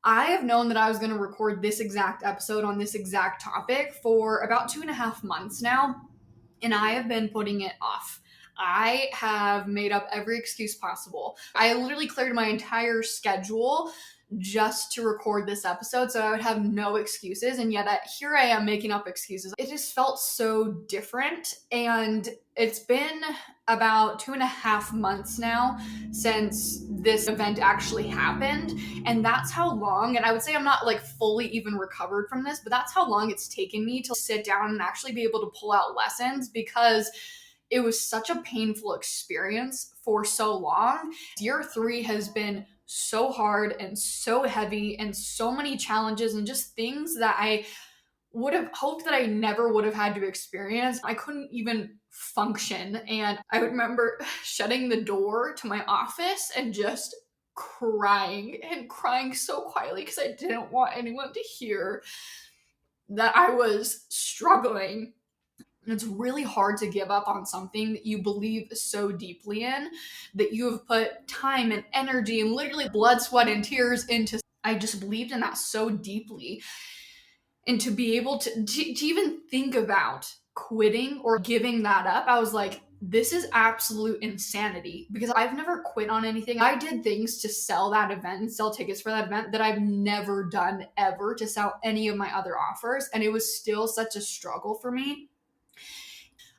I have known that I was going to record this exact episode on this exact topic for about 2.5 months now, and I have been putting it off. I have made up every excuse possible. I literally cleared my entire schedule just to record this episode so I would have no excuses, and yet here I am making up excuses. It just felt so different, and it's been about 2.5 months now since this event actually happened, and that's how long, and I would say I'm not like fully even recovered from this, but that's how long it's taken me to sit down and actually be able to pull out lessons, because it was such a painful experience for so long. Year 3 has been so hard and so heavy, and so many challenges and just things that I would have hoped that I never would have had to experience. I couldn't even function. And I remember shutting the door to my office and just crying, and crying so quietly because I didn't want anyone to hear that I was struggling. And it's really hard to give up on something that you believe so deeply in, that you have put time and energy and literally blood, sweat, and tears into. I just believed in that so deeply. And to be able to even think about quitting or giving that up, I was like, this is absolute insanity, because I've never quit on anything. I did things to sell that event and sell tickets for that event that I've never done ever to sell any of my other offers. And it was still such a struggle for me.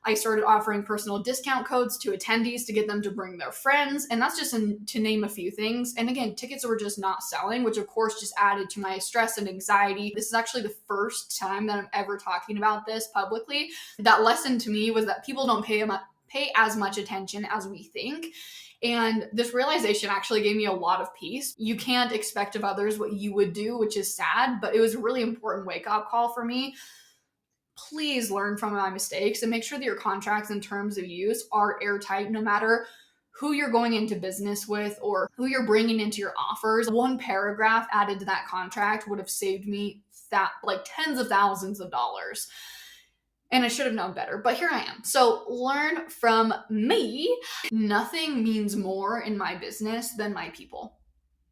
I started offering personal discount codes to attendees to get them to bring their friends. And that's just to name a few things. And again, tickets were just not selling, which of course just added to my stress and anxiety. This is actually the first time that I'm ever talking about this publicly. That lesson to me was that people don't pay as much attention as we think. And this realization actually gave me a lot of peace. You can't expect of others what you would do, which is sad, but it was a really important wake-up call for me. Please learn from my mistakes and make sure that your contracts and terms of use are airtight, no matter who you're going into business with or who you're bringing into your offers. One paragraph added to that contract would have saved me like tens of thousands of dollars. And I should have known better, but here I am. So learn from me. Nothing means more in my business than my people,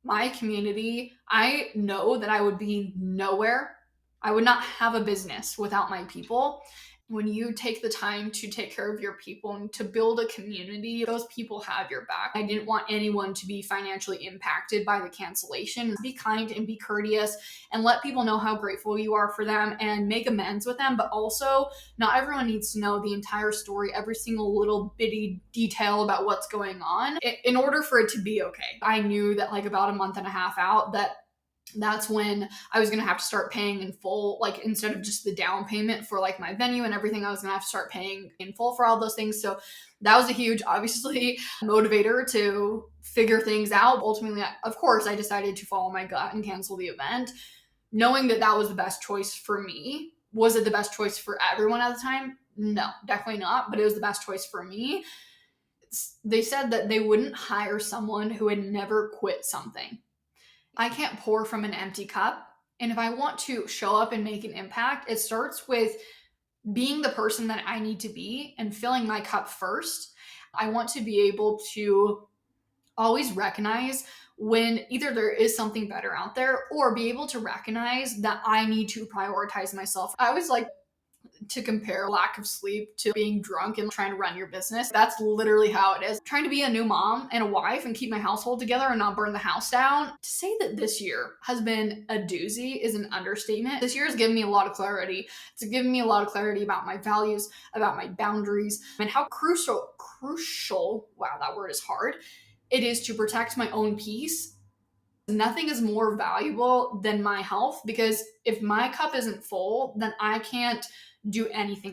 my community. I know that I would be nowhere. I would not have a business without my people. When you take the time to take care of your people and to build a community, those people have your back. I didn't want anyone to be financially impacted by the cancellation. Be kind and be courteous and let people know how grateful you are for them and make amends with them. But also, not everyone needs to know the entire story, every single little bitty detail about what's going on in order for it to be okay. I knew that like about a month and a half out, that's when I was going to have to start paying in full, like instead of just the down payment for like my venue and everything, I was going to have to start paying in full for all those things. So that was a huge, obviously, motivator to figure things out. Ultimately, of course, I decided to follow my gut and cancel the event, knowing that that was the best choice for me. Was it the best choice for everyone at the time? No, definitely not, but it was the best choice for me. They said that they wouldn't hire someone who had never quit something. I can't pour from an empty cup. And if I want to show up and make an impact, it starts with being the person that I need to be and filling my cup first. I want to be able to always recognize when either there is something better out there, or be able to recognize that I need to prioritize myself. I always like to compare lack of sleep to being drunk and trying to run your business. That's literally how it is. Trying to be a new mom and a wife and keep my household together and not burn the house down. To say that this year has been a doozy is an understatement. This year has given me a lot of clarity. It's given me a lot of clarity about my values, about my boundaries, and how crucial, wow, that word is hard, it is to protect my own peace. Nothing is more valuable than my health, because if my cup isn't full, then I can't do anything